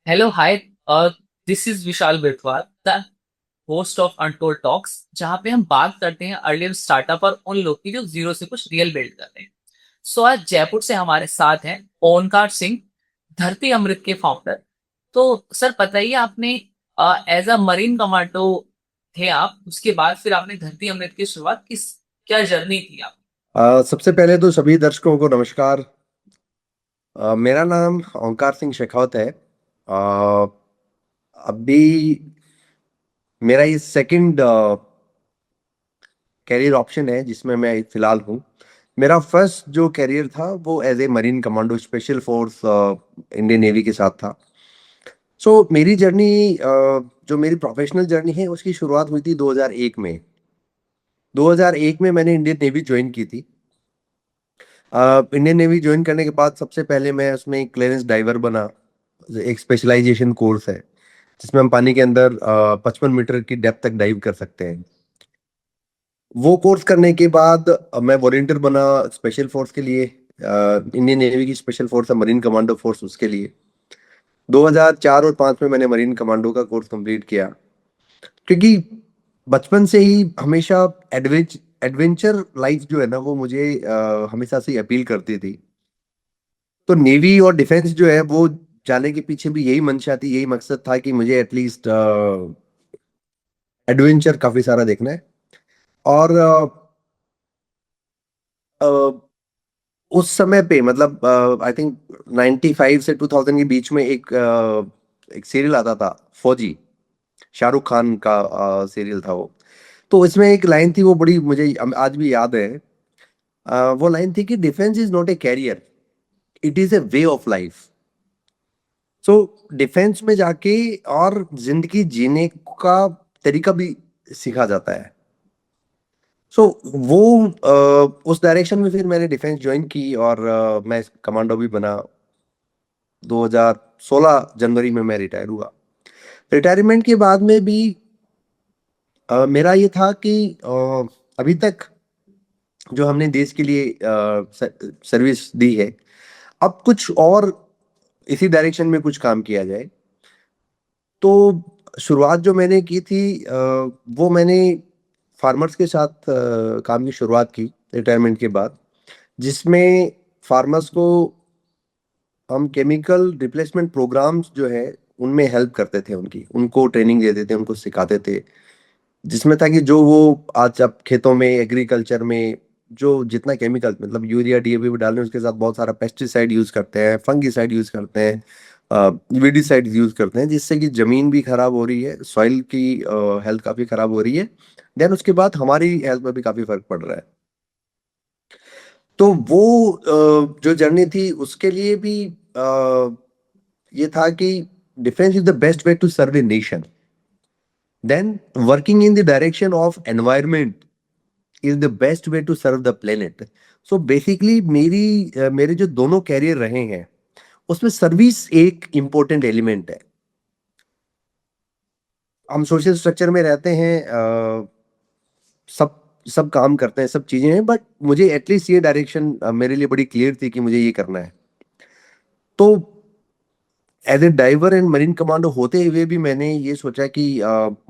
Hello hi. This is Vishal Birthwal, the host of untold talks, जहाँ पे हम बात करते हैं अर्लियर स्टार्टअप और उन लोग की जो जीरो से कुछ रियल बिल्ड कर रहे हैं। सो आज जयपुर से हमारे साथ हैं ओंकार सिंह, धरती अमृत के फाउंडर। तो सर बताइए, आपने एज अ मरीन कमांडो थे आप, उसके बाद फिर आपने धरती अमृत की शुरुआत किस, क्या जर्नी थी आप? सबसे पहले तो सभी दर्शकों को नमस्कार। मेरा नाम ओंकार सिंह शेखावत है। अभी मेरा ये सेकंड कैरियर ऑप्शन है जिसमें मैं फिलहाल हूँ। मेरा फर्स्ट जो कैरियर था वो as a marine commando special force Indian navy के साथ था। सो मेरी जर्नी, जो मेरी प्रोफेशनल जर्नी है उसकी शुरुआत हुई थी 2001 में। 2001 में मैंने इंडियन नेवी ज्वाइन की थी। इंडियन नेवी ज्वाइन करने के बाद सबसे पहले मैं उसमें क्लियरेंस डाइवर बना। एक स्पेशलाइजेशन कोर्स है जिसमें हम पानी के अंदर 55 मीटर की डेप्थ तक डाइव कर सकते हैं। वो कोर्स करने के बाद मैं वॉलेंटियर बना स्पेशल फोर्स के लिए। इंडियन नेवी की स्पेशल फोर्स है मरीन कमांडो फोर्स, उसके लिए 2004 और 5 में मैंने मरीन कमांडो का कोर्स कंप्लीट किया। क्योंकि बचपन से ही हमेशा एडवेंचर लाइफ जो है ना वो मुझे हमेशा से अपील करती थी। तो नेवी और डिफेंस जो है वो जाने के पीछे भी यही मंशा थी, यही मकसद था कि मुझे एटलीस्ट एडवेंचर काफी सारा देखना है। और अ, उस समय पे मतलब आई थिंक 95 से 2000 के बीच में एक सीरियल आता था, फौजी। शाहरुख खान का सीरियल था वो। तो इसमें एक लाइन थी, वो बड़ी मुझे आज भी याद है। वो लाइन थी कि defence is not a career, it is a way of life. So defence में जाके और जिंदगी जीने का तरीका भी सीखा जाता है। सो वो उस डायरेक्शन में फिर मैंने डिफेंस ज्वाइन की और मैं कमांडो भी बना। 2016 जनवरी में मैं रिटायर हुआ। रिटायरमेंट के बाद में भी मेरा ये था कि अभी तक जो हमने देश के लिए सर्विस दी है, अब कुछ और इसी डायरेक्शन में कुछ काम किया जाए। तो शुरुआत जो मैंने की थी वो मैंने फार्मर्स के साथ काम की शुरुआत की रिटायरमेंट के बाद, जिसमें फार्मर्स को हम केमिकल रिप्लेसमेंट प्रोग्राम्स जो है उनमें हेल्प करते थे, उनकी उनको ट्रेनिंग देते थे, उनको सिखाते थे। जिसमें था कि जो वो आज आप खेतों में एग्रीकल्चर में जो जितना केमिकल मतलब यूरिया डीएपी भी डाल रहे हैं उसके साथ बहुत सारा पेस्टिसाइड यूज करते हैं, फंगिसाइड यूज करते हैं, वीडिसाइड यूज करते हैं, जिससे कि जमीन भी खराब हो रही है, सॉइल की हेल्थ काफी खराब हो रही है। देन उसके बाद हमारी हेल्थ में भी काफी फर्क पड़ रहा है। तो वो जो जर्नी थी उसके लिए भी ये था कि defence is the best way to serve a nation. Then working in the direction of environment is the best way to serve the planet. So basically मेरे जो दोनों कैरियर रहे हैं उसमें सर्विस एक इम्पोर्टेंट एलिमेंट है। हम सोशल स्ट्रक्चर में रहते हैं, सब सब काम करते हैं, सब चीजें हैं, बट मुझे एटलीस्ट ये डायरेक्शन मेरे लिए बड़ी क्लियर थी कि मुझे ये करना है। तो as a diver and marine commando होते हुए भी मैंने ये सोचा कि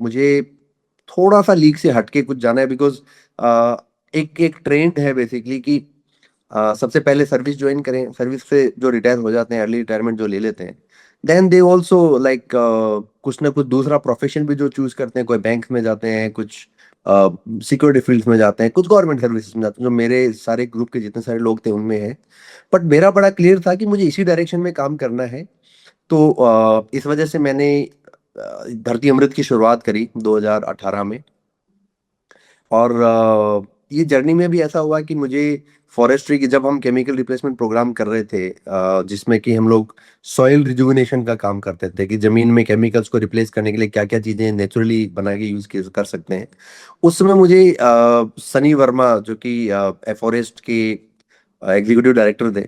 मुझे थोड़ा सा लीग से हटके कुछ जाना है। बिकॉज एक एक ट्रेंड है बेसिकली कि सबसे पहले सर्विस ज्वाइन करें, सर्विस से जो रिटायर हो जाते हैं, अर्ली रिटायरमेंट जो ले लेते हैं, देन दे ऑल्सो लाइक कुछ ना कुछ दूसरा प्रोफेशन भी जो चूज करते हैं। कोई बैंक में जाते हैं, कुछ सिक्योरिटी फील्ड में जाते हैं, कुछ गवर्नमेंट सर्विसेज में जाते हैं, जो मेरे सारे ग्रुप के जितने सारे लोग थे उनमें है। बट मेरा बड़ा क्लियर था कि मुझे इसी डायरेक्शन में काम करना है। तो इस वजह से मैंने धरती अमृत की शुरुआत करी 2018 में। और ये जर्नी में भी ऐसा हुआ कि मुझे फॉरेस्ट्री की, जब हम केमिकल रिप्लेसमेंट प्रोग्राम कर रहे थे जिसमें कि हम लोग सॉइल रिजुविनेशन का काम करते थे कि जमीन में केमिकल्स को रिप्लेस करने के लिए क्या क्या चीजें नेचुरली बना के यूज कर सकते हैं। उस समय मुझे सनी वर्मा जो कि फॉरेस्ट के एग्जीक्यूटिव डायरेक्टर थे,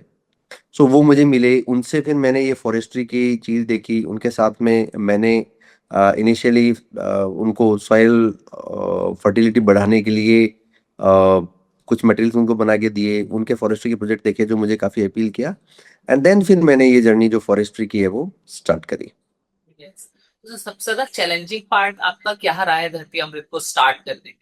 सो वो मुझे मिले। उनसे फिर मैंने ये फॉरेस्ट्री की चीज़ देखी, उनके साथ में मैंने इनिशियली उनको सॉइल फर्टिलिटी बढ़ाने के लिए कुछ मटेरियल्स उनको बना के दिए, उनके फॉरेस्ट्री के प्रोजेक्ट देखे जो मुझे काफ़ी अपील किया। एंड देन फिर मैंने ये जर्नी जो फॉरेस्ट्री की है वो स्टार्ट करी। यस। तो सबसे ज्यादा चैलेंजिंग पार्ट आपका क्या रहा है धरती अमृत को स्टार्ट करने में?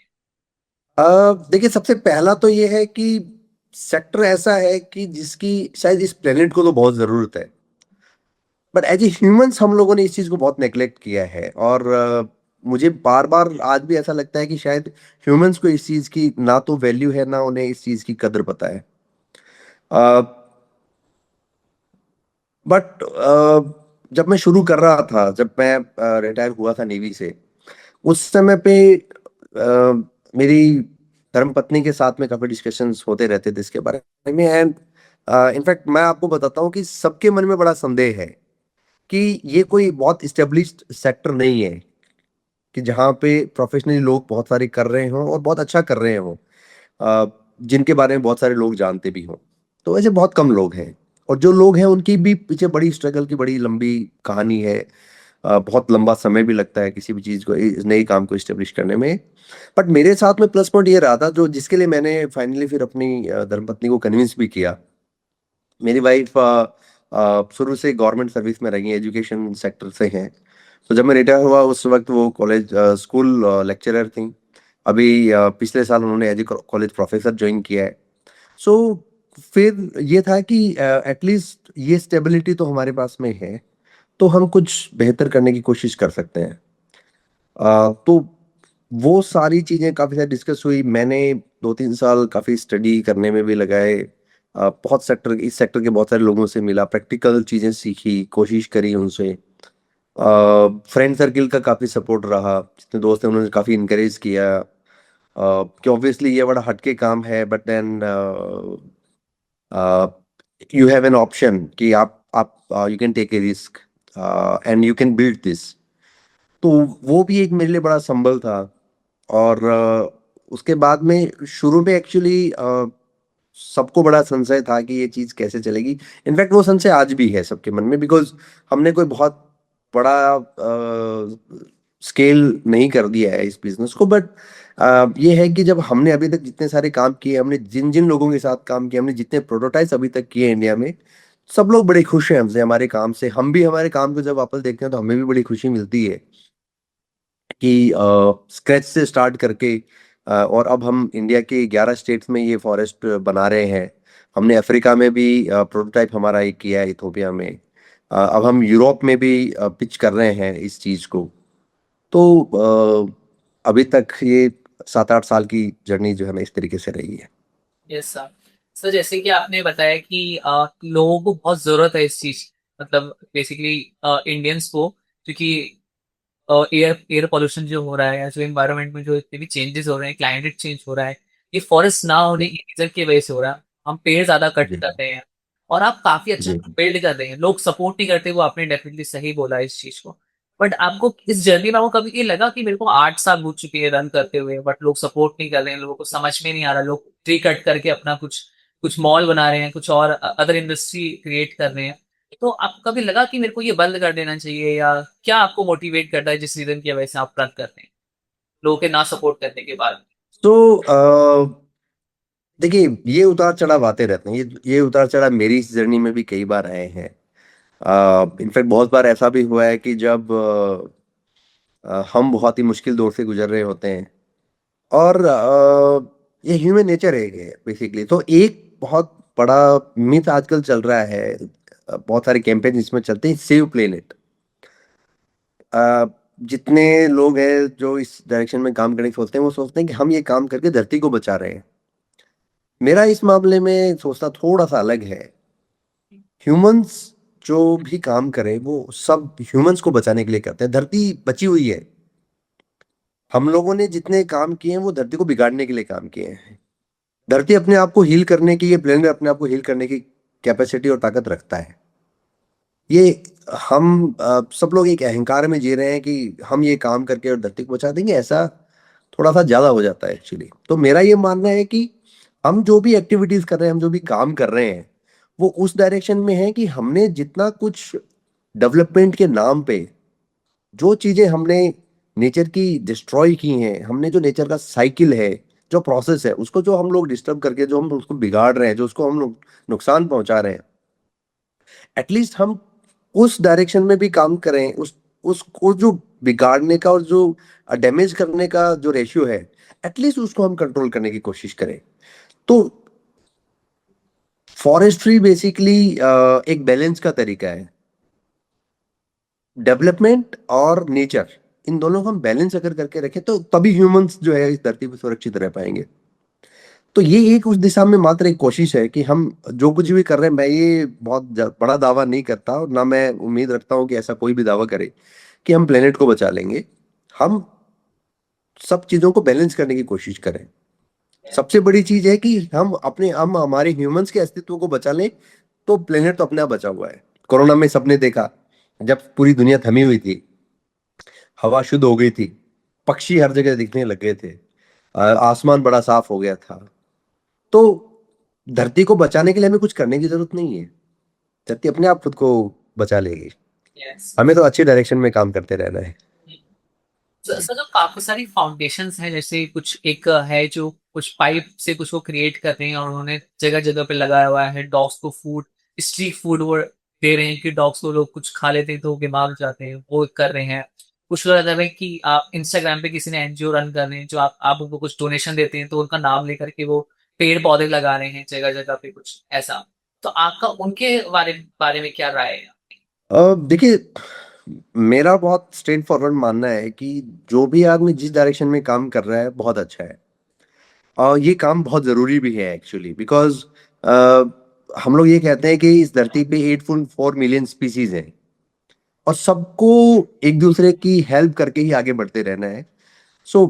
देखिए, सबसे पहला तो ये है कि सेक्टर ऐसा है कि जिसकी शायद इस प्लेनेट को तो बहुत जरूरत है, बट एज ए ह्यूमंस हम लोगों ने इस चीज को बहुत नेग्लेक्ट किया है। और मुझे बार बार आज भी ऐसा लगता है कि शायद ह्यूमंस को इस चीज की ना तो वैल्यू है, ना उन्हें इस चीज की कदर पता है। बट जब मैं शुरू कर रहा था, जब मैं रिटायर हुआ था नेवी से, उस समय पे मेरी धर्मपत्नी के साथ में काफी डिस्कशंस होते रहते थे इसके बारे में। एंड इनफैक्ट मैं आपको बताता हूँ कि सबके मन में बड़ा संदेह है कि ये कोई बहुत इस्टेब्लिश्ड सेक्टर नहीं है कि जहाँ पे प्रोफेशनली लोग बहुत सारे कर रहे हों और बहुत अच्छा कर रहे हों, जिनके बारे में बहुत सारे लोग जानते भी हों। तो ऐसे बहुत कम लोग हैं, और जो लोग हैं उनकी भी पीछे बड़ी स्ट्रगल की बड़ी लंबी कहानी है। बहुत लंबा समय भी लगता है किसी भी चीज को, इस नई काम को इस्टेब्लिश करने में। बट मेरे साथ में प्लस पॉइंट ये रहा था, जो जिसके लिए मैंने फाइनली फिर अपनी धर्मपत्नी को कन्विंस भी किया। मेरी वाइफ शुरू से गवर्नमेंट सर्विस में रही है, एजुकेशन सेक्टर से हैं। तो जब मैं रिटायर हुआ उस वक्त वो कॉलेज स्कूल लेक्चरर थी। अभी पिछले साल उन्होंने as a college professor join किया है। सो फिर ये था कि एटलीस्ट ये स्टेबिलिटी तो हमारे पास में है, तो हम कुछ बेहतर करने की कोशिश कर सकते हैं। तो वो सारी चीजें काफी सारी डिस्कस हुई। मैंने 2-3 साल काफी स्टडी करने में भी लगाए। बहुत सेक्टर, इस सेक्टर के बहुत सारे लोगों से मिला, प्रैक्टिकल चीजें सीखी, कोशिश करी उनसे। फ्रेंड सर्किल का काफी सपोर्ट रहा, जितने दोस्त हैं उन्होंने काफी इनकरेज किया। कि ऑब्वियसली ये बड़ा हटके काम है, but then you have an option कि आप you can take a risk and you can build this. तो वो भी एक मेरे लिए बड़ा संबल था। और उसके बाद में शुरू में एक्चुअली सबको बड़ा संशय था कि ये चीज कैसे चलेगी। इनफैक्ट वो संशय आज भी है सबके मन में, बिकॉज हमने कोई बहुत बड़ा स्केल नहीं कर दिया है इस बिजनेस को। बट ये है कि जब हमने अभी तक जितने सारे काम किए, हमने जिन जिन लोगों के साथ काम किया, हमने जितने प्रोटोटाइप्स अभी तक किए इंडिया में, सब लोग बड़े खुश हैं हमसे, हमारे काम से। हम भी हमारे काम को जब वापस देखते हैं तो हमें भी बड़ी खुशी मिलती है कि स्क्रैच से स्टार्ट करके और अब हम इंडिया के 11 स्टेट्स में ये फॉरेस्ट बना रहे हैं। हमने अफ्रीका में भी प्रोटोटाइप हमारा एक किया है, इथोपिया में। अब हम यूरोप में भी पिच कर रहे हैं इस चीज़ को। तो अभी तक ये 7-8 साल की जर्नी जो है ना, इस तरीके से रही है। Yes sir. सर जैसे कि आपने बताया कि लोगों को बहुत जरूरत है इस चीज, मतलब बेसिकली इंडियंस को, क्योंकि एयर एयर पोल्यूशन जो हो रहा है या जो एनवायरनमेंट में जो इतने भी चेंजेस हो रहे हैं, क्लाइमेट चेंज हो रहा है, ये फॉरेस्ट ना होने की रीजन की वजह से हो रहा है। हम पेड़ ज्यादा कट जी। कर रहे हैं। और आप काफी अच्छा जी। बिल्ड कर रहे हैं, लोग सपोर्ट नहीं करते, वो आपने डेफिनेटली सही बोला इस चीज को। बट आपको इस जर्नी में आपको कभी ये लगा कि मेरे को 8 साल हो चुके हैं रन करते हुए, बट लोग सपोर्ट नहीं कर रहे हैं, लोगों को समझ में नहीं आ रहा, लोग ट्री कट करके अपना कुछ कुछ मॉल बना रहे हैं, कुछ और अदर इंडस्ट्री क्रिएट कर रहे हैं। तो आपको कभी लगा कि मेरे को ये बंद कर देना चाहिए, या क्या आपको मोटिवेट करता है जिस रीजन की वजह से आप रन करते हैं लोगों के ना सपोर्ट करने के बाद? तो देखिए, ये उतार चढ़ाव आते रहते हैं। ये उतार चढ़ाव मेरी इस जर्नी में भी कई बार आए हैं। इनफैक्ट बहुत बार ऐसा भी हुआ है कि जब हम बहुत ही मुश्किल दौर से गुजर रहे होते हैं, और ये ह्यूमन नेचर है बेसिकली। तो एक बहुत बड़ा मिथ आजकल चल रहा है, बहुत सारे कैंपेन इसमें चलते हैं, सेव प्लेनेट। जितने लोग हैं जो इस डायरेक्शन में काम करने की सोचते हैं, वो सोचते हैं कि हम ये काम करके धरती को बचा रहे हैं। मेरा इस मामले में सोचना थोड़ा सा अलग है। ह्यूमंस जो भी काम करें वो सब ह्यूमंस को बचाने के लिए करते हैं। धरती बची हुई है। हम लोगों ने जितने काम किए हैं वो धरती को बिगाड़ने के लिए काम किए हैं। धरती अपने आप को हील करने की, ये प्लेनेट अपने आप को हील करने की कैपेसिटी और ताकत रखता है। ये हम सब लोग एक अहंकार में जी रहे हैं कि हम ये काम करके और धरती को बचा देंगे, ऐसा थोड़ा सा ज्यादा हो जाता है एक्चुअली। तो मेरा ये मानना है कि हम जो भी एक्टिविटीज कर रहे हैं, हम जो भी काम कर रहे हैं, वो उस डायरेक्शन में है कि हमने जितना कुछ डेवलपमेंट के नाम पे जो चीजें हमने नेचर की डिस्ट्रॉय की हैं, हमने जो नेचर का साइकिल है, जो प्रोसेस है, उसको जो हम लोग डिस्टर्ब करके, जो हम उसको बिगाड़ रहे हैं, जो उसको हम लोग नुकसान पहुंचा रहे हैं, एटलीस्ट हम उस डायरेक्शन में भी काम करें, उस उसको जो बिगाड़ने का और जो डैमेज करने का जो रेशियो है, एटलीस्ट उसको हम कंट्रोल करने की कोशिश करें। तो फॉरेस्ट्री बेसिकली एक बैलेंस का तरीका है। डेवलपमेंट और नेचर, इन दोनों को हम बैलेंस अगर करके रखें तो तभी ह्यूमंस जो है इस धरती पर सुरक्षित रह पाएंगे। तो ये एक उस दिशा में मात्र एक कोशिश है कि हम जो कुछ भी कर रहे हैं, मैं ये बहुत बड़ा दावा नहीं करता और ना मैं उम्मीद रखता हूँ कि ऐसा कोई भी दावा करे कि हम प्लेनेट को बचा लेंगे। हम सब चीजों को बैलेंस करने की कोशिश करें। सबसे बड़ी चीज है कि हम हमारे ह्यूमंस के अस्तित्व को बचा लें, तो प्लेनेट तो अपने आप बचा हुआ है। कोरोना में सबने देखा, जब पूरी दुनिया थमी हुई थी, हवा शुद्ध हो गई थी, पक्षी हर जगह दिखने लग गए थे, आसमान बड़ा साफ हो गया था। तो धरती को बचाने के लिए हमें कुछ करने की जरूरत नहीं है, धरती अपने आप खुद को बचा लेगी। यस। हमें तो अच्छी डायरेक्शन में काम करते रहना है। सर जो काफी सारी फाउंडेशंस हैं, जैसे कुछ एक है जो कुछ पाइप से कुछ वो क्रिएट कर रहे हैं और उन्होंने जगह जगह पे लगाया हुआ है डॉग्स को फूड, स्ट्रीट फूड वो दे रहे हैं कि डॉग्स को लोग कुछ खा लेते हैं तो वो बीमार हो जाते हैं, वो कर रहे हैं। कुछ लोग ऐसा है कि आप इंस्टाग्राम पे किसी ने एनजीओ रन कर रहे हैं जो आप उनको कुछ डोनेशन देते हैं तो उनका नाम लेकर के वो पेड़ पौधे लगा रहे हैं जगह जगह पे कुछ ऐसा। तो आपका उनके बारे बारे में क्या राय है? देखिए, मेरा बहुत स्ट्रेट फॉरवर्ड मानना है कि जो भी आदमी जिस डायरेक्शन में काम कर रहा है बहुत अच्छा है। और ये काम बहुत जरूरी भी है एक्चुअली, बिकॉज हम लोग ये कहते हैं कि इस धरती पे 8.4 मिलियन स्पीसीज हैं और सबको एक दूसरे की हेल्प करके ही आगे बढ़ते रहना है। सो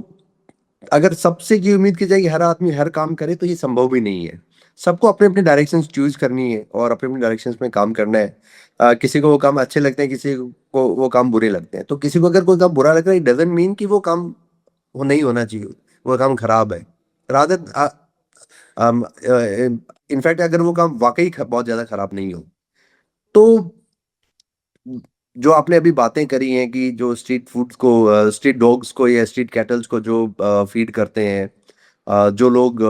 अगर सबसे ये उम्मीद की जाए कि हर आदमी हर काम करे, तो ये संभव भी नहीं है। सबको अपने अपने डायरेक्शंस चूज करनी है और अपने अपने डायरेक्शंस में काम करना है। किसी को वो काम अच्छे लगते हैं, किसी को वो काम बुरे लगते हैं। तो किसी को अगर कोई काम बुरा लग रहा है, इट डजंट मीन कि वो काम वो नहीं होना चाहिए, वो काम खराब है। रादर इनफैक्ट अगर वो काम वाकई बहुत ज्यादा खराब नहीं हो, तो जो आपने अभी बातें करी हैं कि जो स्ट्रीट फूड्स को, स्ट्रीट डॉग्स को या स्ट्रीट कैटल्स को जो फीड करते हैं, जो लोग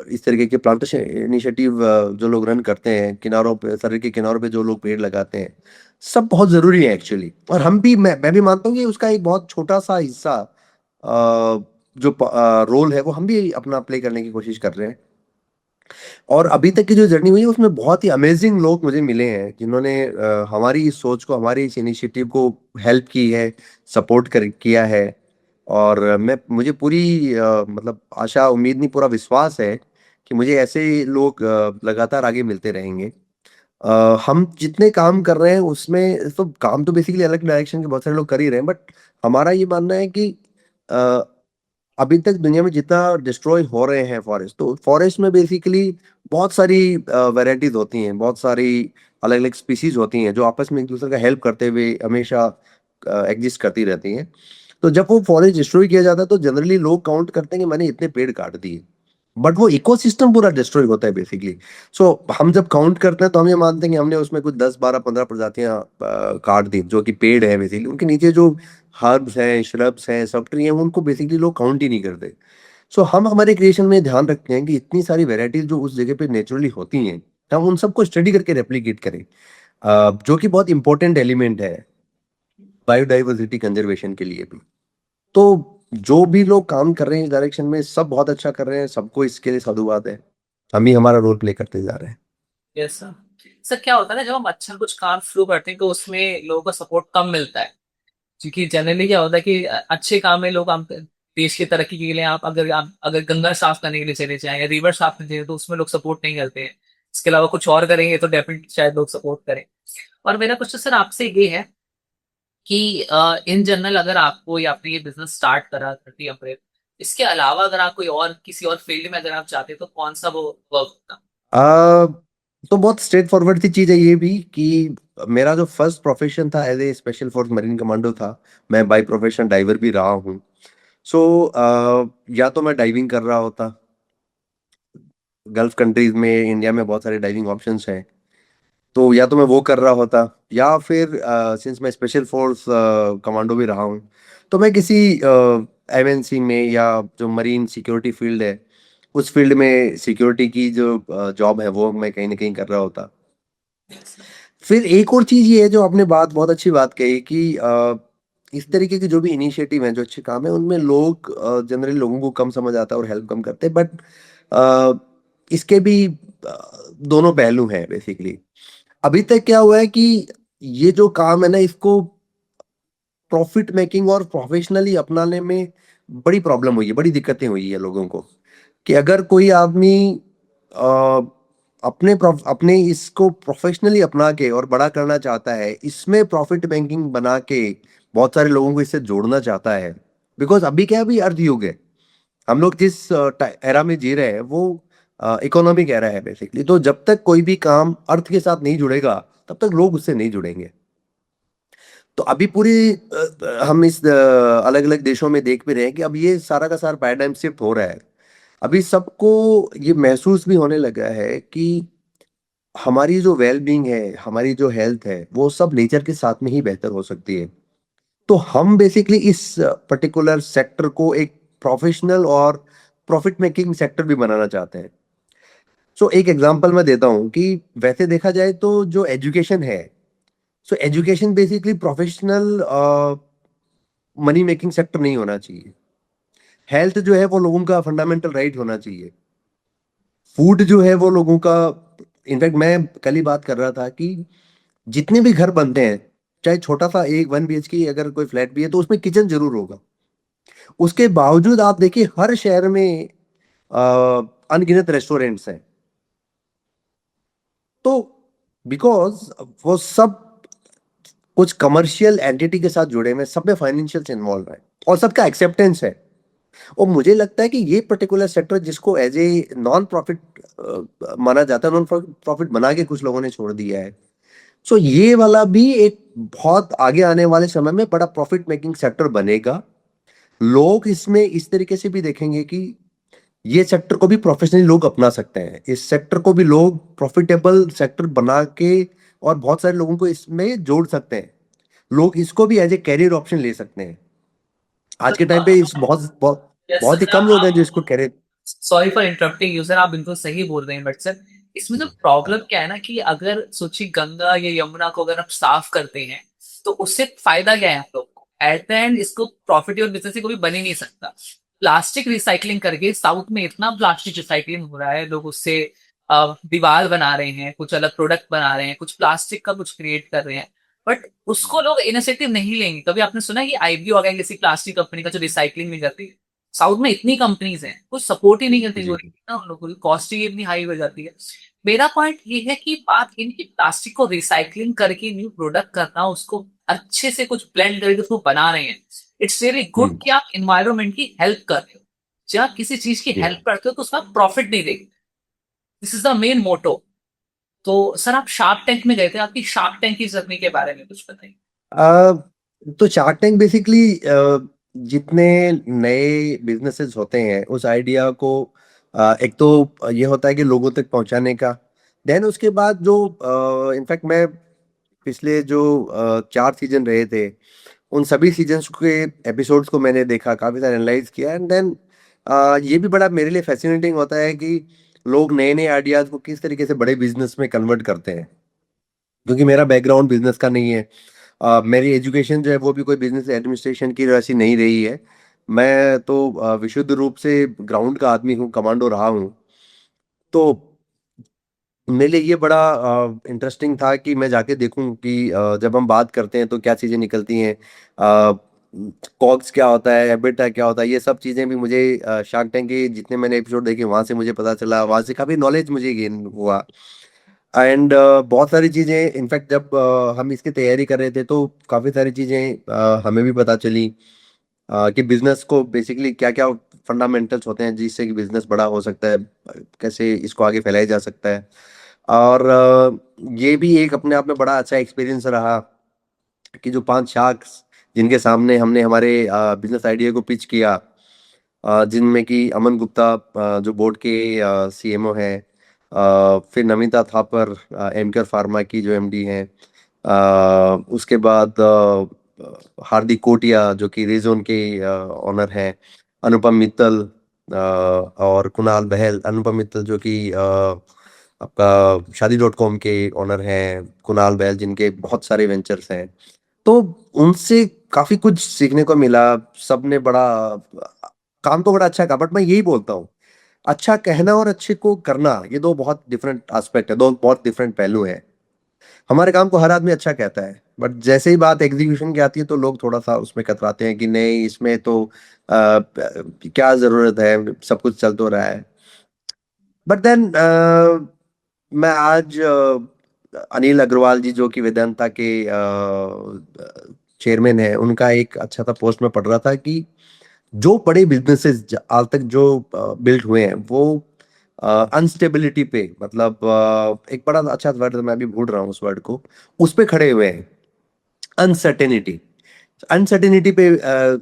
इस तरीके के प्लांटेशन इनिशिएटिव जो लोग रन करते हैं, किनारों पे, सड़क के किनारों पे जो लोग पेड़ लगाते हैं, सब बहुत जरूरी है एक्चुअली। और मैं भी मानता हूँ कि उसका एक बहुत छोटा सा हिस्सा, जो रोल है, वो हम भी अपना प्ले करने की कोशिश कर रहे हैं। और अभी तक की जो जर्नी हुई है उसमें बहुत ही अमेजिंग लोग मुझे मिले हैं जिन्होंने हमारी इस सोच को, हमारी इस इनिशिएटिव को हेल्प की है, सपोर्ट कर किया है। और मैं मुझे पूरी मतलब आशा, उम्मीद नहीं, पूरा विश्वास है कि मुझे ऐसे लोग लगातार आगे मिलते रहेंगे। हम जितने काम कर रहे हैं उसमें तो काम तो बेसिकली अलग डायरेक्शन के बहुत सारे लोग कर ही रहे हैं, बट हमारा ये मानना है कि अभी तक दुनिया में जितना डिस्ट्रॉय हो रहे हैं फॉरेस्ट, तो फॉरेस्ट में बेसिकली बहुत सारी वैरायटीज होती हैं, बहुत सारी अलग अलग स्पीसीज होती हैं जो आपस में एक दूसरे का हेल्प करते हुए हमेशा एग्जिस्ट करती रहती हैं। तो जब वो फॉरेस्ट डिस्ट्रॉय किया जाता है तो जनरली लोग काउंट करते हैं कि मैंने इतने पेड़ काट दिए, बट वो इकोसिस्टम पूरा डिस्ट्रॉय होता है बेसिकली। सो हम जब काउंट करते हैं तो हम ये मानते हैं कि हमने उसमें कुछ 10 12 15 प्रजातियां काट दी, जो कि पेड़ है बेसिकली। उनके नीचे जो हर्ब्स हैं, श्रब्स हैं, सब ट्री हैं, उनको बेसिकली लोग काउंट ही नहीं करते। सो हम हमारे क्रिएशन में ध्यान रखते हैं कि इतनी सारी वेराइटीज जो उस जगह पे नेचुरली होती हैं, हम उन सबको स्टडी करके रेप्लिकेट करें, जो कि बहुत इंपॉर्टेंट एलिमेंट है बायोडाइवर्सिटी कंजर्वेशन के लिए भी। तो जो भी लोग काम कर रहे हैं इस डायरेक्शन में, सब बहुत अच्छा कर रहे हैं, सबको इसके लिए साधुवाद है। हम ही हमारा रोल प्ले करते जा रहे हैं। Yes sir. सर क्या होता है ना, जब हम अच्छा कुछ काम शुरू करते हैं तो उसमें लोगों का सपोर्ट कम मिलता है। क्योंकि जनरली क्या होता है कि अच्छे काम में लोग हम देश की तरक्की के लिए, आप अगर गंगा साफ करने के लिए चले जाएं या रिवर साफ करने चले तो उसमें लोग सपोर्ट नहीं करते हैं। इसके अलावा कुछ और करेंगे तो डेफिनेटली शायद लोग सपोर्ट करें। और मेरा क्वेश्चन सर आपसे ये है कि इन जनरल अगर आपको या आपने ये बिजनेस स्टार्ट करा 30 अप्रैल, इसके अलावा अगर आप कोई और किसी और फील्ड में अगर आप चाहते तो कौन सा वो वर्क होता? आ, तो बहुत स्ट्रेट फॉरवर्ड सी चीज है ये भी कि मेरा जो फर्स्ट प्रोफेशन था as a special force marine commando था। मैं बाई प्रोफेशन डाइवर भी रहा हूँ। सो या तो मैं डाइविंग कर रहा होता, गल्फ कंट्रीज में, इंडिया में बहुत सारे डाइविंग ऑप्शंस हैं, तो या तो मैं वो कर रहा होता, या फिर सिंस मैं स्पेशल फोर्स कमांडो भी रहा हूँ, तो मैं किसी एमएनसी में या जो मरीन सिक्योरिटी फील्ड है, उस फील्ड में सिक्योरिटी की जो जॉब है वो मैं कहीं ना कहीं कर रहा होता। फिर एक और चीज ये है, जो आपने बात बहुत अच्छी बात कही कि इस तरीके के जो भी इनिशिएटिव हैं, जो अच्छे काम है, उनमें लोग जनरली लोगों को कम समझ आता है और हेल्प कम करते हैं, बट इसके भी दोनों पहलू हैं बेसिकली। अभी तक क्या हुआ है कि ये जो काम है ना, इसको प्रॉफिट मेकिंग और प्रोफेशनली अपनाने में बड़ी प्रॉब्लम हुई है, बड़ी दिक्कतें हुई है लोगों को। कि अगर कोई आदमी अ, अपने इसको प्रोफेशनली अपना के और बड़ा करना चाहता है, इसमें प्रॉफिट मेकिंग बना के बहुत सारे लोगों को इससे जोड़ना चाहता है, बिकॉज अभी क्या है, अभी अर्थ युग है। हम लोग जिस एरा में जी रहे हैं वो इकोनॉमिक एरा है बेसिकली। तो जब तक कोई भी काम अर्थ के साथ नहीं जुड़ेगा, तब तक लोग उससे नहीं जुड़ेंगे। तो अभी पूरी हम इस अलग अलग देशों में देख भी रहे हैं कि अब ये सारा का सारा पैराडाइम शिफ्ट हो रहा है। अभी सबको ये महसूस भी होने लगा है कि हमारी जो वेल बीइंग है, हमारी जो हेल्थ है, वो सब नेचर के साथ में ही बेहतर हो सकती है। तो हम बेसिकली इस पर्टिकुलर सेक्टर को एक प्रोफेशनल और प्रॉफिट मेकिंग सेक्टर भी बनाना चाहते हैं। सो एक एग्जांपल मैं देता हूँ कि वैसे देखा जाए तो जो एजुकेशन है, so education basically professional money making sector नहीं होना चाहिए। हेल्थ जो है वो लोगों का फंडामेंटल राइट होना चाहिए। फूड जो है वो लोगों का, इनफैक्ट मैं कल ही बात कर रहा था कि जितने भी घर बनते हैं, चाहे छोटा सा एक 1 BHK अगर कोई फ्लैट भी है, तो उसमें किचन जरूर होगा। उसके बावजूद आप देखिए हर शहर में अनगिनत रेस्टोरेंट्स हैं। तो बिकॉज वो सब कुछ कमर्शियल एंटिटी के साथ जुड़े हुए हैं, सब में फाइनेंशियल इन्वॉल्व है और सबका एक्सेप्टेंस है। और मुझे लगता है कि ये पर्टिकुलर सेक्टर जिसको एज ए नॉन प्रॉफिट माना जाता है, नॉन प्रॉफिट बना के कुछ लोगों ने छोड़ दिया है। सो ये वाला भी एक बहुत आगे आने वाले समय में बड़ा प्रॉफिट मेकिंग सेक्टर बनेगा। लोग इसमें इस तरीके से भी देखेंगे कि ये सेक्टर को भी प्रोफेशनली लोग अपना सकते हैं, इस सेक्टर को भी लोग प्रॉफिटेबल सेक्टर बना के और बहुत सारे लोगों को इसमें जोड़ सकते हैं। लोग इसको भी एज ए कैरियर ऑप्शन ले सकते हैं। आज के टाइम पे इस बहुत बहुत यस बहुत ही सर, कम लोग हैं आप जो इसको career. Sorry for interrupting you sir, आप बिल्कुल सही बोल रहे हैं, बट सर इसमें जो प्रॉब्लम क्या है ना कि अगर सोचिए गंगा या यमुना को अगर आप साफ करते हैं तो उससे फायदा क्या है हम लोग को? एट द एंड इसको प्रॉफिटेबल बिजनेस कोई बन ही नहीं सकता। प्लास्टिक रिसाइकलिंग करके साउथ में इतना प्लास्टिक रिसाइकलिंग हो रहा है, लोग उससे दीवार बना रहे हैं, कुछ अलग प्रोडक्ट बना रहे हैं, कुछ प्लास्टिक का कुछ क्रिएट कर रहे हैं, बट उसको लोग इनिशिएटिव नहीं लेंगे। कभी आपने सुना है कि आईबीओ आ गया किसी प्लास्टिक कंपनी का जो रिसाइकलिंग में करती है? साउथ में इतनी कंपनीज हैं, कुछ सपोर्ट ही नहीं करती, जी। ना उन लोगों की कॉस्ट ही इतनी हाई हो जाती है। मेरा पॉइंट ये है कि बात इनकी प्लास्टिक को रिसाइकलिंग करके न्यू प्रोडक्ट करना, उसको अच्छे से कुछ ब्लेंड करके उसको बना रहे हैं। इट्स रियली गुड हम्म। कि आप इन्वायरमेंट की हेल्प कर रहे हो। जब आप किसी चीज की जी। हेल्प करते हो तो उसका प्रॉफिट नहीं देंगे। This is the main motto. तो सर आप शार्क टैंक में गए थे, आपकी शार्क टैंक की जर्नी के बारे में कुछ बताइए। अ, तो शार्क टैंक बेसिकली जितने नए बिजनेसेस होते हैं, उस आइडिया को एक तो ये होता है कि लोगों तक पहुंचाने का। देन उसके बाद जो इनफैक्ट मैं पिछले जो 4 सीजन रहे थे, उन सभी सीजन्स के एपिसोड्स को मैंने देखा, काफी सारा एनालाइज किया, एंड देन ये भी बड़ा मेरे लिए फैसिनेटिंग होता है कि लोग नए नए आइडियाज को किस तरीके से बड़े बिजनेस में कन्वर्ट करते हैं। क्योंकि मेरा बैकग्राउंड बिजनेस का नहीं है। मेरी एजुकेशन जो है वो भी कोई बिजनेस एडमिनिस्ट्रेशन की वैसी नहीं रही है। मैं तो विशुद्ध रूप से ग्राउंड का आदमी हूँ, कमांडो रहा हूँ। तो मेरे लिए ये बड़ा इंटरेस्टिंग था कि मैं जाके देखूं कि जब हम बात करते हैं तो क्या चीज़ें निकलती हैं, कॉग्स क्या होता है, एबिटा क्या होता है, ये सब चीज़ें भी मुझे शार्क टैंक के जितने मैंने एपिसोड देखे वहां से मुझे पता चला, वहां से काफ़ी नॉलेज मुझे गेन हुआ। एंड बहुत सारी चीज़ें, इनफैक्ट जब हम इसकी तैयारी कर रहे थे तो काफ़ी सारी चीज़ें हमें भी पता चली कि बिजनेस को बेसिकली क्या क्या फंडामेंटल्स होते हैं जिससे कि बिजनेस बड़ा हो सकता है, कैसे इसको आगे फैलाया जा सकता है। और ये भी एक अपने आप में बड़ा अच्छा एक्सपीरियंस रहा कि जो 5 शार्क्स जिनके सामने हमने हमारे बिजनेस आइडिया को पिच किया, जिनमें कि अमन गुप्ता जो बोर्ड के CMO हैं, फिर नमिता थापर एमकेआर फार्मा की जो MD हैं, उसके बाद हार्दिक कोटिया जो कि रेजोन के ऑनर हैं, अनुपम मित्तल और कुणाल बहल। अनुपम मित्तल जो कि आपका शादी.com के ओनर हैं कुणाल बैल, जिनके बहुत सारे वेंचर्स हैं। तो उनसे काफी कुछ सीखने को मिला। सबने बड़ा काम तो बड़ा अच्छा कहा, बट मैं यही बोलता हूँ, अच्छा कहना और अच्छे को करना ये दो बहुत डिफरेंट एस्पेक्ट है, दो बहुत डिफरेंट पहलू हैं। हमारे काम को हर आदमी अच्छा कहता है, बट जैसे ही बात एग्जीक्यूशन की आती है तो लोग थोड़ा सा उसमें कतराते हैं कि नहीं इसमें तो क्या जरूरत है, सब कुछ चल तो रहा है। बट देन मैं आज अनिल अग्रवाल जी जो कि वेदांता के चेयरमैन है, उनका एक अच्छा सा पोस्ट में पढ़ रहा था कि जो बड़े बिजनेसेस आज तक जो बिल्ड हुए हैं वो अनस्टेबिलिटी पे, मतलब एक बड़ा अच्छा वर्ड मैं भी भूल रहा हूँ उस वर्ड को, उस पे खड़े हुए हैं। अनसर्टेनिटी, अनसर्टेनिटी पे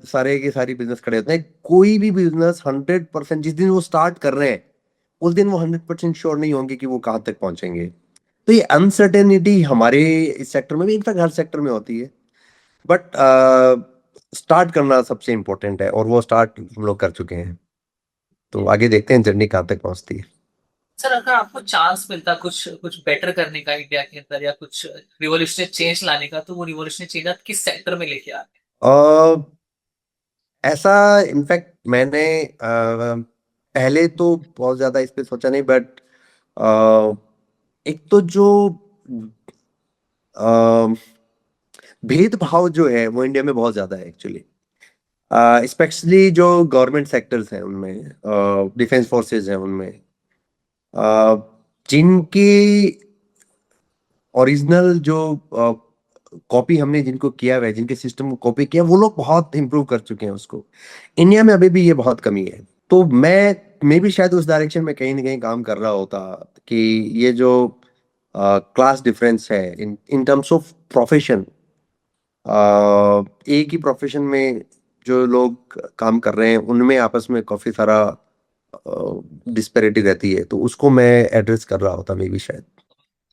सारे के सारी बिजनेस खड़े होते हैं। कोई भी बिजनेस 100%, जिस दिन वो स्टार्ट कर रहे हैं उस दिन वो 100% श्योर नहीं होंगे कि वो कहाँ तक पहुंचेंगे। तो ये अनसर्टेनिटी हमारे इस सेक्टर में भी, इनफैक्ट हर सेक्टर में होती है। बट स्टार्ट करना सबसे इम्पोर्टेंट है, और वो स्टार्ट हम लोग कर चुके हैं। तो आगे देखते हैं जर्नी कहाँ तक पहुंचती है। सर अगर आपको चांस मिलता कुछ कुछ बेटर करने का इंडिया के अंदर या कुछ रिवॉल्यूशनरी चेंज लाने का, तो वो रिवॉल्यूशनरी चेंज आप किस सेक्टर में लेके आते अ, ऐसा इनफैक्ट मैंने पहले तो बहुत ज्यादा इस पे सोचा नहीं, बट एक तो जो अ, भेदभाव जो है वो इंडिया में बहुत ज्यादा है एक्चुअली, स्पेशली जो गवर्नमेंट सेक्टर्स हैं उनमें, डिफेंस फोर्सेस हैं उनमें, अ, जिनकी ओरिजिनल जो कॉपी हमने जिनको किया हुआ है, जिनके सिस्टम को कॉपी किया, वो लोग बहुत इंप्रूव कर चुके हैं उसको। इंडिया में अभी भी ये बहुत कमी है। तो मैं भी शायद उस डायरेक्शन में कहीं ना कहीं काम कर रहा होता कि ये जो क्लास डिफरेंस है इन इन टर्म्स ऑफ प्रोफेशन, एक ही प्रोफेशन में जो लोग काम कर रहे हैं उनमें आपस में काफी सारा डिस्पेरिटी रहती है, तो उसको मैं एड्रेस कर रहा होता मे भी शायद। हैं?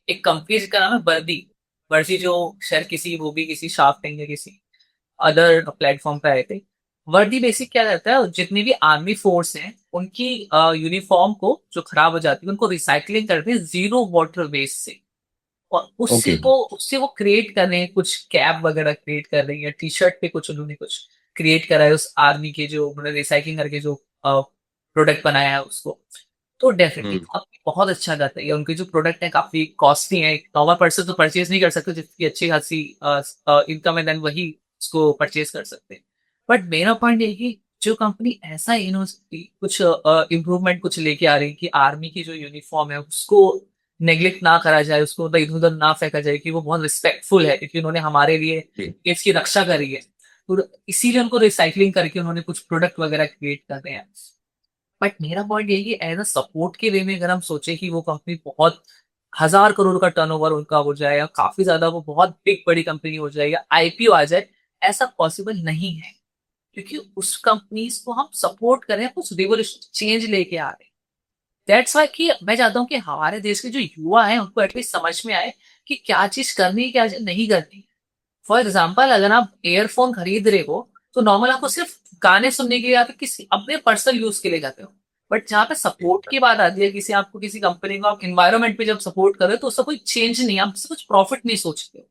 एक कंपनी जिसका नाम है वर्दी। वर्दी जो शायद किसी, वो भी किसी शार्क टैंक या किसी अदर प्लेटफॉर्म पे आए थे। वर्दी बेसिक क्या करता है, जितनी भी आर्मी फोर्स हैं उनकी यूनिफॉर्म को जो खराब हो जाती है उनको रिसाइकलिंग करते हैं जीरो वाटर वेस्ट से। और ओके। उससे वो क्रिएट कर रहे हैं, कुछ कैप वगैरह क्रिएट कर रहे हैं, या टी शर्ट पे कुछ उन्होंने कुछ क्रिएट करा है उस आर्मी के, जो उन्होंने रिसाइकलिंग करके जो प्रोडक्ट बनाया है उसको। तो डेफिनेटली हम्म। काफी बहुत अच्छा करता है। उनके जो प्रोडक्ट है काफी कॉस्टली है, नॉर्मल पर्सन तो परचेज नहीं कर सकते, जिसकी अच्छी खासी इनकम है, देन वही उसको परचेज कर सकते हैं। बट मेरा पॉइंट ये है कि जो कंपनी ऐसा कुछ इम्प्रूवमेंट कुछ लेके आ रही है कि आर्मी की जो यूनिफॉर्म है उसको नेग्लेक्ट ना करा जाए, उसको मतलब इधर उधर ना फेंका जाए, कि वो बहुत रिस्पेक्टफुल है क्योंकि उन्होंने हमारे लिए जी। देश की रक्षा करी है। तो इसीलिए उनको रिसाइकलिंग करके उन्होंने कुछ प्रोडक्ट वगैरह क्रिएट कर रहे हैं। बट मेरा पॉइंट ये है कि एज अ सपोर्ट के वे में अगर हम सोचे कि वो कंपनी बहुत 1,000 करोड़ का टर्नओवर उनका हो जाए, या काफी ज्यादा वो बहुत बिग बड़ी कंपनी हो जाए, या आईपीओ आ जाए, ऐसा पॉसिबल नहीं है। क्योंकि उस कंपनीज को हम सपोर्ट करें, कुछ रिवोल्यूशन चेंज लेके आ रहे हैं। दैट्स वाई कि मैं चाहता हूँ कि हमारे देश के जो युवा हैं उनको एटलीस्ट समझ में आए कि क्या चीज करनी है क्या चीज नहीं करनी। फॉर एग्जाम्पल, अगर आप एयरफोन खरीद रहे हो तो नॉर्मल आपको सिर्फ गाने सुनने के लिए या फिर किसी अपने पर्सनल यूज के लिए जाते हो। बट जहाँ पे सपोर्ट की बात आती है, किसी आपको किसी कंपनी को आप इन्वायरमेंट पे जब सपोर्ट कर रहे हो तो उसका कोई चेंज नहीं है, आप उससे कुछ प्रॉफिट नहीं सोचते हो।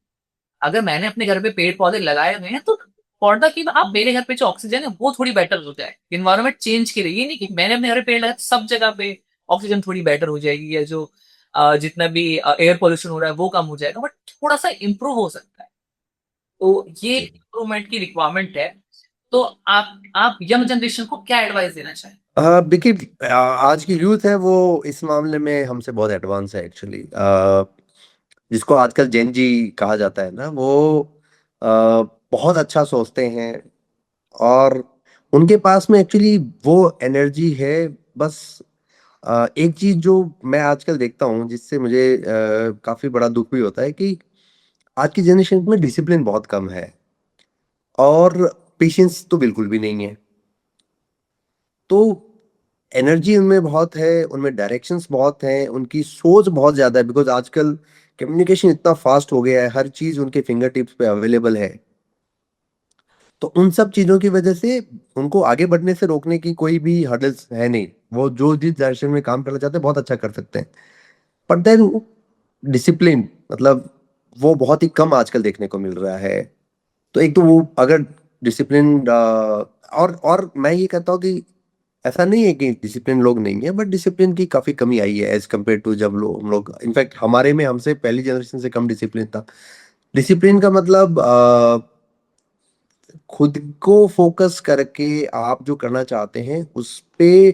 अगर मैंने अपने घर पे पेड़ पौधे लगाए हुए हैं तो पौधा की आप मेरे घर पे जो ऑक्सीजन है वो थोड़ी बेटर हो जाए इन्वायरमेंट चेंज के लिए। ये नहीं कि मैंने अपने घर पे पेड़ लगाया तो सब जगह पे ऑक्सीजन थोड़ी बेटर हो जाएगी, या जो जितना भी एयर पोल्यूशन हो रहा है वो कम हो जाएगा, बट थोड़ा सा इंप्रूव हो सकता है। तो ये इम्प्रूवमेंट की रिक्वायरमेंट है। तो आप यंग जनरेशन को क्या एडवाइस देना चाहें? देखिए, आज की यूथ है वो इस मामले में हमसे बहुत एडवांस है एक्चुअली। जिसको आजकल जेन जी कहा जाता है ना, वो अ, बहुत अच्छा सोचते हैं, और उनके पास में एक्चुअली वो एनर्जी है। बस एक चीज जो मैं आजकल देखता हूँ जिससे मुझे काफी बड़ा दुख भी होता है कि आज की जनरेशन में डिसिप्लिन बहुत कम है, और पेशेंस तो बिल्कुल भी नहीं है। तो एनर्जी उनमें बहुत है, उनमें डायरेक्शंस बहुत हैं, उनकी सोच बहुत ज्यादा है, बिकॉज आजकल कम्युनिकेशन इतना फास्ट हो गया है, हर चीज उनके फिंगर टिप्स पे अवेलेबल है। तो उन सब चीजों की वजह से उनको आगे बढ़ने से रोकने की कोई भी हर्डल्स है नहीं। वो जो जिस डायरेक्शन में काम करना चाहते हैं बहुत अच्छा कर सकते हैं। बट देन डिसिप्लिन, मतलब वो बहुत ही कम आजकल देखने को मिल रहा है। तो एक तो वो अगर डिसिप्लिन, और मैं ये कहता हूँ कि ऐसा नहीं है कि डिसिप्लिन लोग नहीं है, बट डिसिप्लिन की काफी कमी आई है एज कम्पेयर टू जब हम लोग इनफैक्ट हमारे में हमसे पहली जनरेशन से कम डिसिप्लिन था। डिसिप्लिन का मतलब खुद को फोकस करके आप जो करना चाहते हैं उस पे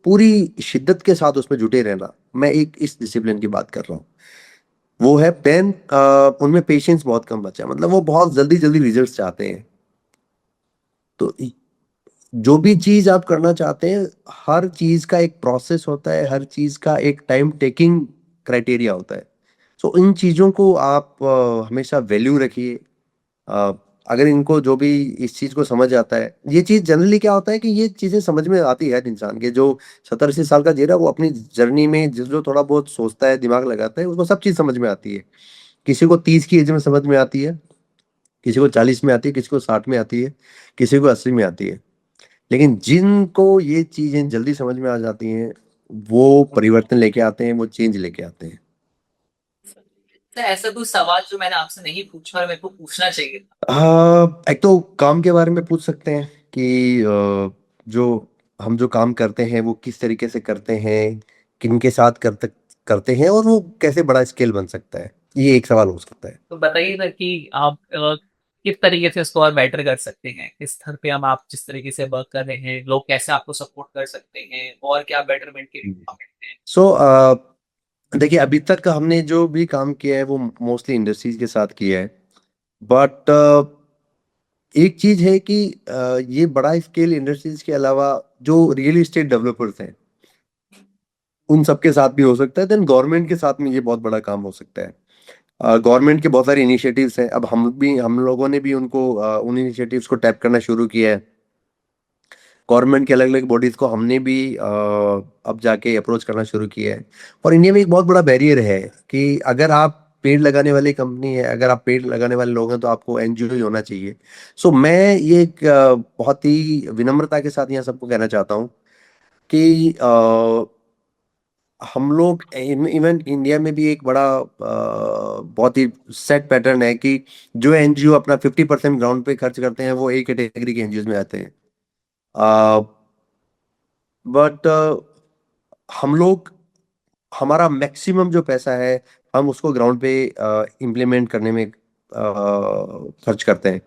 पूरी शिद्दत के साथ उसमें जुटे रहना, मैं एक इस डिसिप्लिन की बात कर रहा हूँ। वो है देन उनमें पेशेंस बहुत कम बचा है, मतलब वो बहुत जल्दी जल्दी रिजल्ट्स चाहते हैं। तो जो भी चीज आप करना चाहते हैं, हर चीज का एक प्रोसेस होता है, हर चीज का एक टाइम टेकिंग क्राइटेरिया होता है। सो इन चीजों को आप हमेशा वैल्यू रखिए। अ, अगर इनको जो भी इस चीज को समझ आता है, ये चीज जनरली क्या होता है कि ये चीजें समझ में आती है इंसान के, जो 70 80 साल का जी रहा है वो अपनी जर्नी में जो थोड़ा बहुत सोचता है, दिमाग लगाता है, उसको सब चीज समझ में आती है। किसी को 30 की एज में समझ में आती है, किसी को 40 में आती है, किसी को 60 में आती है, किसी को 80 में आती है। लेकिन जिनको ये चीजें जल्दी समझ में आ जाती हैं, वो परिवर्तन लेके आते हैं, वो चेंज लेके आते हैं। तो ऐसा कोई सवाल जो मैंने आपसे नहीं पूछा और मेरे को पूछना चाहिए था? एक तो काम के बारे में पूछ सकते हैं कि जो हम जो काम करते हैं वो किस तरीके से करते हैं, किन के साथ करते हैं, और वो कैसे बड़ा स्केल बन सकता है, ये एक सवाल हो सकता है। तो बताइए ना कि आप किस तरीके से उसको और बेटर कर सकते हैं, किस स्तर पे हम आप जिस तरीके से वर्क कर रहे हैं, लोग कैसे आपको सपोर्ट कर सकते हैं और क्या बेटरमेंट के लिए काम करते हैं? सो देखिए, अभी तक का हमने जो भी काम किया है वो मोस्टली इंडस्ट्रीज के साथ किया है। बट एक चीज है कि ये बड़ा स्केल इंडस्ट्रीज के अलावा जो रियल एस्टेट डेवलपर्स हैं उन सबके साथ भी हो सकता है, देन गवर्नमेंट के साथ में ये बहुत बड़ा काम हो सकता है। गवर्नमेंट के बहुत सारे इनिशिएटिव्स हैं, अब हम लोगों ने भी उनको उन इनिशिएटिव्स को टैप करना शुरू किया है। गवर्नमेंट के अलग अलग बॉडीज को हमने भी अब जाके अप्रोच करना शुरू किया है। और इंडिया में एक बहुत बड़ा बैरियर है कि अगर आप पेड़ लगाने वाली कंपनी है, अगर आप पेड़ लगाने वाले लोग हैं, तो आपको एनजीओ ही होना चाहिए। सो मैं ये एक बहुत ही विनम्रता के साथ यहाँ सबको कहना चाहता हूँ कि हम लोग इवन इंडिया में भी एक बड़ा बहुत ही सेट पैटर्न है कि जो एनजीओ अपना 50% ग्राउंड पे खर्च करते हैं वो एक कैटेगरी के एनजीओ में आते हैं। बट हम लोग, हमारा मैक्सिमम जो पैसा है हम उसको ग्राउंड पे इम्प्लीमेंट करने में खर्च करते हैं।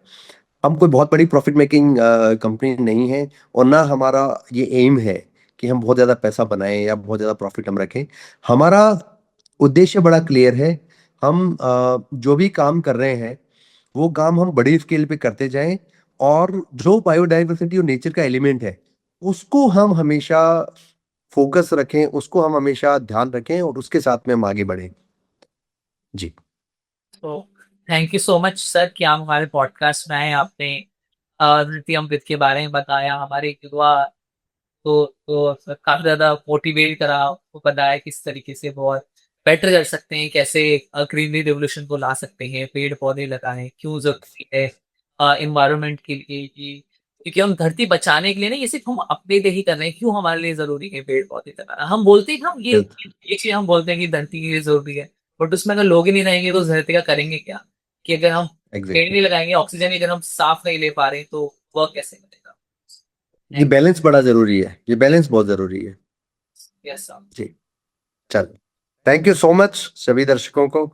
हम कोई बहुत बड़ी प्रॉफिट मेकिंग कंपनी नहीं है, और ना हमारा ये एम है कि हम बहुत ज़्यादा पैसा बनाएं या बहुत ज़्यादा प्रॉफिट हम रखें। हमारा उद्देश्य बड़ा क्लियर है। हम जो भी काम कर रहे हैं वो काम हम बड़ी स्केल पे करते जाएं, और जो बायोडाइवर्सिटी और नेचर का एलिमेंट है उसको हम हमेशा फोकस रखें, उसको हम हमेशा ध्यान रखें, और उसके साथ में हम आगे बढ़ें। जी। तो thank you so much sir कि आप हमारे पॉडकास्ट में आए, आपने नृत्य अमृत के बारे में बताया, हमारे युवा तो काफी ज्यादा मोटिवेट करा, आपको बताया किस तरीके से बहुत बेटर कर सकते हैं, कैसे ग्रीनरी रेवोल्यूशन को ला सकते हैं, पेड़ पौधे लगाएं क्यों जरूरी है इन्वायरमेंट के लिए क्योंकि हम धरती बचाने के लिए नहीं, ये सिर्फ हम अपने लिए ही कर रहे हैं, क्यों हमारे लिए जरूरी है पेड़ पौधे लगाना। हम बोलते हैं हम बिल्कुल। ये चीज हम बोलते हैं कि धरती के लिए जरूरी है, बट उसमें अगर लोग ही नहीं रहेंगे तो उस धरती का करेंगे क्या? कि अगर हम पेड़ एग्जैक्टली। नहीं लगाएंगे, ऑक्सीजन ही अगर हम साफ नहीं ले पा रहे तो वह कैसे मिलेगा? ये थैंक बैलेंस बड़ा जरूरी है, ये बैलेंस बहुत जरूरी है। यू। यस। जी। चलो, थैंक यू सो मच सभी दर्शकों को।